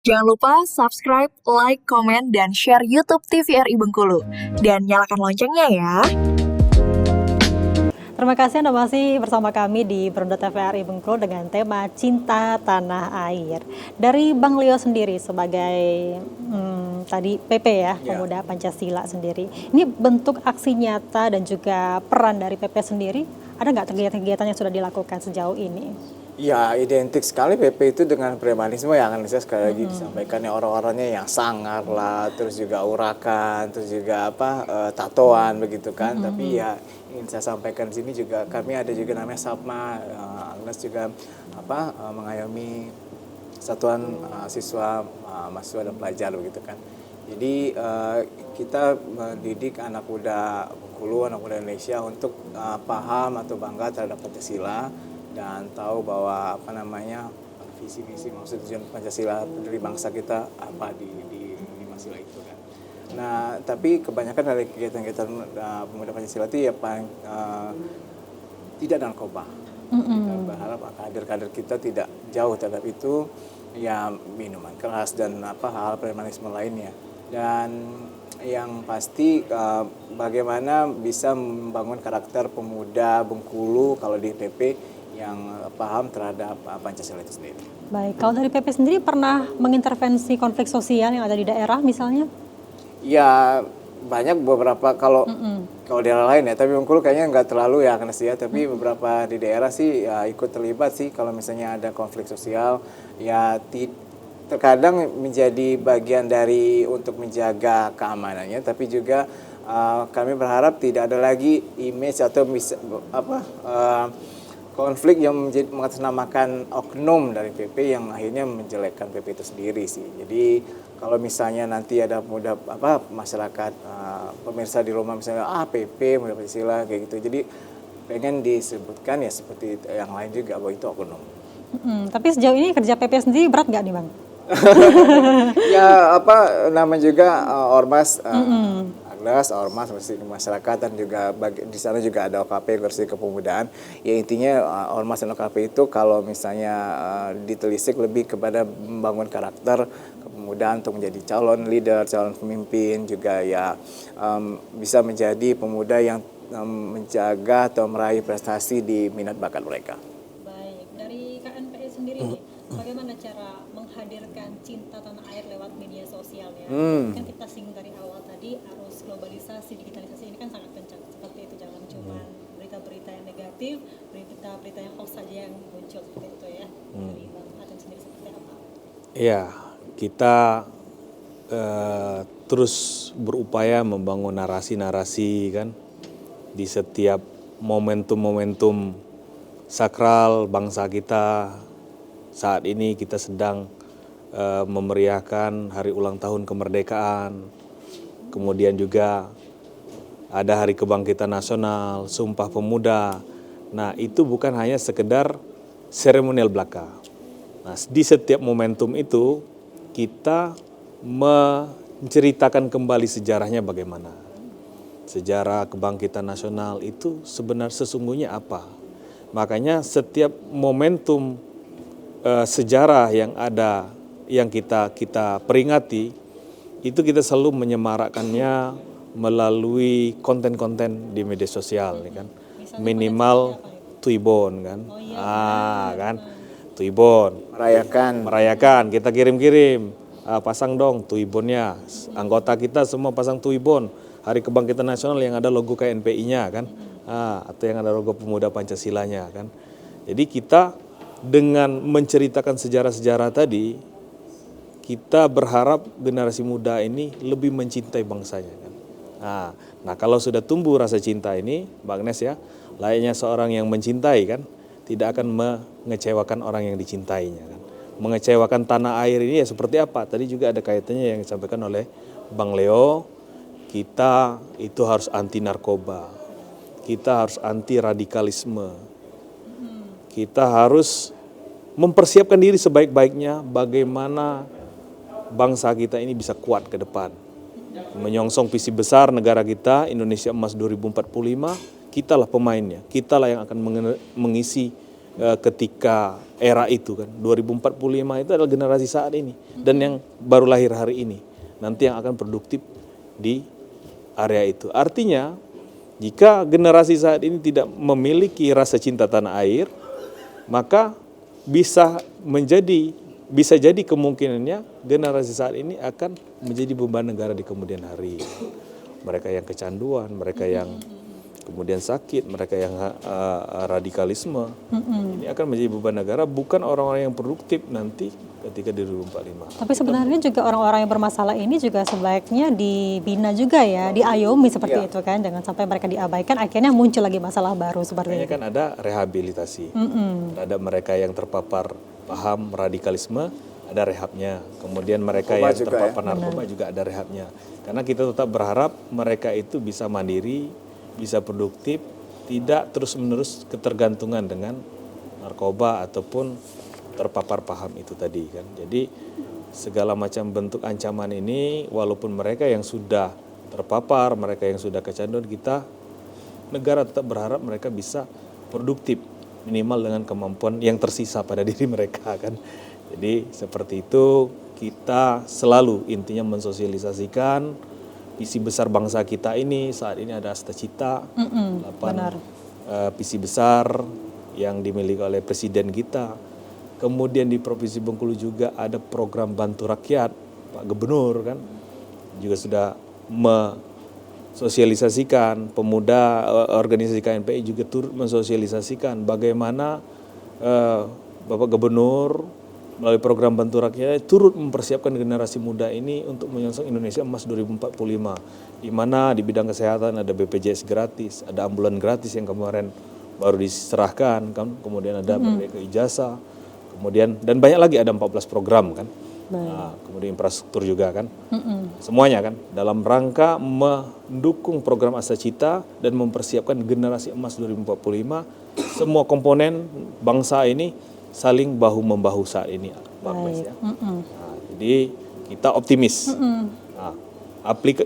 Jangan lupa subscribe, like, komen, dan share YouTube TVRI Bengkulu. Dan nyalakan loncengnya ya. Terima kasih Anda masih bersama kami di Berunda TVRI Bengkulu dengan tema Cinta Tanah Air. Dari Bang Leo sendiri sebagai tadi PP ya, Pemuda Pancasila sendiri. Ini bentuk aksi nyata dan juga peran dari PP sendiri, ada nggak kegiatan-kegiatan yang sudah dilakukan sejauh ini? Ya, identik sekali PP itu dengan premanisme yang akan saya sekali lagi disampaikan ya, orang-orangnya yang sangar lah, terus juga urakan, terus juga tatoan begitu kan. Tapi ya ingin saya sampaikan di sini juga kami ada juga namanya SAPMA, Agnes juga mengayomi satuan siswa, mahasiswa dan pelajar begitu kan. Jadi kita mendidik anak muda Bengkulu, anak muda Indonesia untuk paham atau bangga terhadap Pancasila dan tahu bahwa visi misi maksud tujuan Pancasila dari bangsa kita apa di Pancasila itu kan. Nah, tapi kebanyakan dari kegiatan-kegiatan pemuda Pancasila itu ya tidak narkoba. Kita berharap kader-kader kita tidak jauh terhadap itu, ya minuman keras dan hal-hal premanisme lainnya. Dan yang pasti bagaimana bisa membangun karakter pemuda Bengkulu kalau di PP yang paham terhadap Pancasila itu sendiri. Baik, kalau dari PP sendiri pernah mengintervensi konflik sosial yang ada di daerah misalnya? Ya banyak beberapa kalau daerah lain ya, tapi Bengkulu kayaknya nggak terlalu ya karena sih ya, tapi beberapa di daerah sih ya, ikut terlibat sih kalau misalnya ada konflik sosial ya terkadang menjadi bagian dari untuk menjaga keamanannya, tapi juga kami berharap tidak ada lagi image atau konflik yang mengatasnamakan oknum dari PP yang akhirnya menjelekkan PP itu sendiri sih. Jadi kalau misalnya nanti ada masyarakat pemirsa di rumah misalnya PP muda Pancasila kayak gitu. Jadi pengen disebutkan ya seperti yang lain juga bahwa itu oknum. Tapi sejauh ini kerja PP sendiri berat nggak nih Bang? Ya nama juga ormas. Ormas masyarakat dan juga di sana juga ada OKP Organisasi Kepemudaan. Ya intinya ormas dan OKP itu kalau misalnya ditelisik lebih kepada membangun karakter kepemudaan untuk menjadi calon leader, calon pemimpin juga ya bisa menjadi pemuda yang menjaga atau meraih prestasi di minat bakat mereka. Baik, dari KNPI sendiri nih, bagaimana cara menghadirkan cinta tanah air lewat media sosial ya? Kan kita singgung dari awal tadi, arus globalisasi, digitalisasi ini kan sangat kencang. Seperti itu, jangan cuma berita-berita yang negatif, berita-berita yang hoax saja yang muncul seperti itu ya. Dari Bang Aten sendiri seperti apa? Ya, kita terus berupaya membangun narasi-narasi kan di setiap momentum-momentum sakral bangsa kita. Saat ini kita sedang memeriahkan hari ulang tahun kemerdekaan, kemudian juga ada Hari Kebangkitan Nasional, Sumpah Pemuda. Nah itu bukan hanya sekedar seremonial belaka. Nah di setiap momentum itu kita menceritakan kembali sejarahnya bagaimana. Sejarah kebangkitan nasional itu sesungguhnya apa. Makanya setiap momentum sejarah yang ada yang kita peringati itu kita selalu menyemarakkannya melalui konten-konten di media sosial kan. Minimal Tuibon kan. Kan Tuibon merayakan kita kirim-kirim pasang dong Tuibonnya, anggota kita semua pasang Tuibon Hari Kebangkitan Nasional yang ada logo KNPI-nya kan, atau yang ada logo Pemuda Pancasilanya kan. Jadi kita dengan menceritakan sejarah-sejarah tadi, kita berharap generasi muda ini lebih mencintai bangsanya kan. Nah kalau sudah tumbuh rasa cinta ini, Bang Nes ya, layaknya seorang yang mencintai kan, tidak akan mengecewakan orang yang dicintainya kan. Mengecewakan tanah air ini ya seperti apa? Tadi juga ada kaitannya yang disampaikan oleh Bang Leo. Kita itu harus anti narkoba, kita harus anti radikalisme, kita harus mempersiapkan diri sebaik-baiknya bagaimana bangsa kita ini bisa kuat ke depan. Menyongsong visi besar negara kita, Indonesia Emas 2045, kitalah pemainnya, kitalah yang akan mengisi ketika era itu kan 2045 itu adalah generasi saat ini dan yang baru lahir hari ini nanti yang akan produktif di area itu. Artinya jika generasi saat ini tidak memiliki rasa cinta tanah air, maka bisa jadi kemungkinannya generasi saat ini akan menjadi beban negara di kemudian hari. Mereka yang kecanduan, mereka yang kemudian sakit, mereka yang radikalisme, ini akan menjadi beban negara, bukan orang-orang yang produktif nanti ketika di 2045. Tapi sebenarnya juga orang-orang yang bermasalah ini juga sebaiknya dibina juga ya, diayomi seperti itu kan, jangan sampai mereka diabaikan, akhirnya muncul lagi masalah baru seperti Makanya itu. kan ada rehabilitasi terhadap mereka yang terpapar paham radikalisme, ada rehabnya. Kemudian mereka Narkoba yang juga terpapar narkoba juga ada rehabnya. Karena kita tetap berharap mereka itu bisa mandiri, bisa produktif, tidak terus-menerus ketergantungan dengan narkoba ataupun terpapar paham itu tadi kan. Jadi segala macam bentuk ancaman ini walaupun mereka yang sudah terpapar, mereka yang sudah kecanduan, kita negara tetap berharap mereka bisa produktif minimal dengan kemampuan yang tersisa pada diri mereka kan. Jadi seperti itu kita selalu intinya mensosialisasikan visi besar bangsa kita ini. Saat ini ada Astacita, 8 visi besar yang dimiliki oleh presiden kita. Kemudian di Provinsi Bengkulu juga ada program bantu rakyat, Pak Gubernur kan juga sudah mensosialisasikan, pemuda organisasi KNPI juga turut mensosialisasikan bagaimana Bapak Gubernur melalui program bantu rakyat turut mempersiapkan generasi muda ini untuk menyongsong Indonesia Emas 2045, di mana di bidang kesehatan ada BPJS gratis, ada ambulan gratis yang kemarin baru diserahkan kan, kemudian ada Merdeka Ijazah, kemudian dan banyak lagi, ada 14 program kan. Nah, kemudian infrastruktur juga kan. Semuanya kan dalam rangka mendukung program Astacita dan mempersiapkan generasi emas 2045. Semua komponen bangsa ini saling bahu-membahu saat ini, Mbak Agnes ya. Nah, jadi kita optimis. Nah,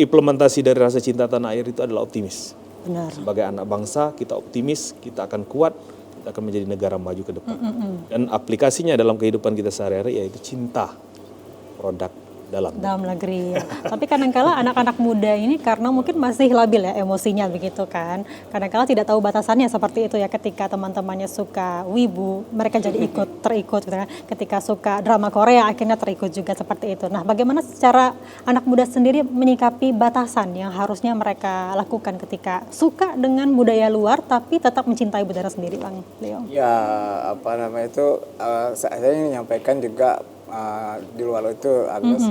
implementasi dari rasa cinta tanah air itu adalah optimis. Benar. Sebagai anak bangsa kita optimis, kita akan kuat, kita akan menjadi negara maju ke depan. Dan aplikasinya dalam kehidupan kita sehari-hari yaitu cinta produk dalam negeri. Tapi kadang-kala anak-anak muda ini karena mungkin masih labil ya emosinya begitu kan. Kadang-kala tidak tahu batasannya seperti itu ya, ketika teman-temannya suka wibu, mereka jadi terikut gitu kan. Ketika suka drama Korea akhirnya terikut juga seperti itu. Nah, bagaimana secara anak muda sendiri menyikapi batasan yang harusnya mereka lakukan ketika suka dengan budaya luar tapi tetap mencintai budaya sendiri, Bang Leo? Ya, apa namanya itu, saya ingin menyampaikan juga di luar itu, Agnes.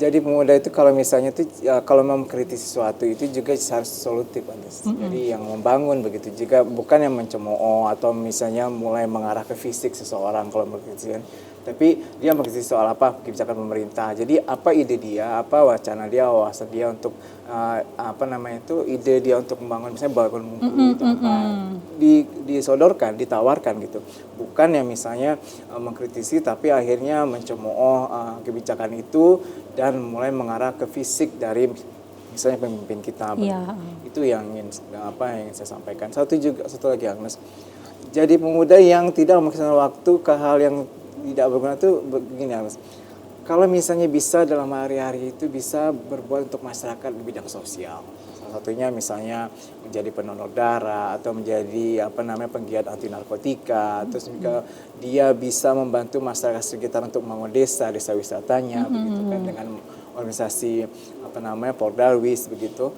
Jadi pemuda itu kalau misalnya itu kalau mau mengkritisi sesuatu itu juga harus solutif, Agnes. Jadi yang membangun begitu, juga bukan yang mencemooh atau misalnya mulai mengarah ke fisik seseorang kalau mengkritisi, tapi dia mengkritisi soal apa kebijakan pemerintah. Jadi apa ide dia, apa wacana dia, wawasan dia untuk apa namanya itu, ide dia untuk membangun, misalnya bangun Bengkulu itu apa, disodorkan, ditawarkan gitu. Bukan yang misalnya mengkritisi tapi akhirnya mencemooh kebijakan itu dan mulai mengarah ke fisik dari misalnya pemimpin kita. Itu yang ingin saya sampaikan. Satu lagi, Agnes. Jadi pemuda yang tidak menghabiskan waktu ke hal yang tidak berguna itu begini, Agnes. Kalau misalnya bisa dalam hari-hari itu bisa berbuat untuk masyarakat di bidang sosial. Salah satunya misalnya menjadi pendonor darah atau menjadi penggiat anti narkotika, terus juga dia bisa membantu masyarakat sekitar untuk membangun desa wisatanya begitu kan, dengan organisasi Pordarwis begitu.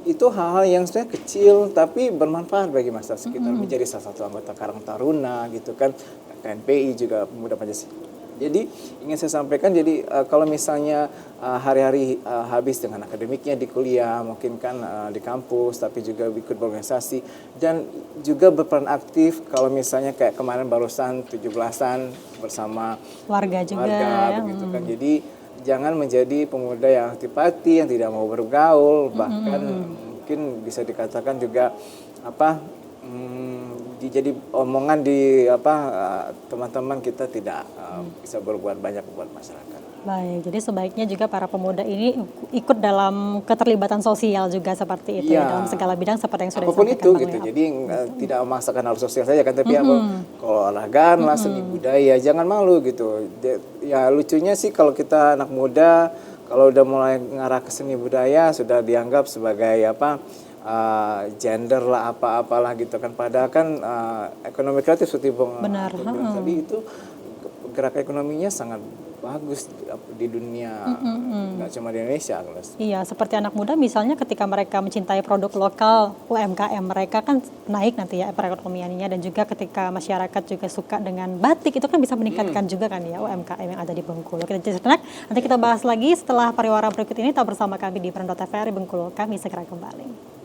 Itu hal-hal yang sebenarnya kecil tapi bermanfaat bagi masyarakat sekitar, menjadi salah satu anggota Karang Taruna gitu kan, KNPI juga Pemuda Pancasila. Jadi ingin saya sampaikan, jadi kalau misalnya hari-hari habis dengan akademiknya di kuliah, mungkin kan di kampus, tapi juga ikut berorganisasi dan juga berperan aktif. Kalau misalnya kayak kemarin barusan 17-an bersama warga juga ya. Begitu kan. Jadi jangan menjadi pemuda yang antipati, yang tidak mau bergaul, bahkan mungkin bisa dikatakan juga jadi omongan di apa teman-teman kita tidak bisa berbuat banyak buat masyarakat. Baik, jadi sebaiknya juga para pemuda ini ikut dalam keterlibatan sosial juga seperti itu ya, dalam segala bidang seperti yang sudah apapun disampaikan itu Bang gitu. Leap. Jadi tidak memaksakan harus sosial saja kan, tapi apa kalau olahraga lah, seni budaya, jangan malu gitu. Ya lucunya sih kalau kita anak muda kalau udah mulai ngarah ke seni budaya sudah dianggap sebagai apa gender lah apa-apalah gitu kan. Padahal kan ekonomi kreatif seperti Bang bilang tadi itu gerak ekonominya sangat bagus di dunia, nggak cuma di Indonesia. Iya, seperti anak muda misalnya ketika mereka mencintai produk lokal, UMKM mereka kan naik nanti ya perekonomiannya, dan juga ketika masyarakat juga suka dengan batik, itu kan bisa meningkatkan juga kan ya UMKM yang ada di Bengkulu. Kita sejenak, nanti kita bahas lagi setelah pariwara berikut ini. Tetap bersama kami di Perandot TVRI Bengkulu, kami segera kembali.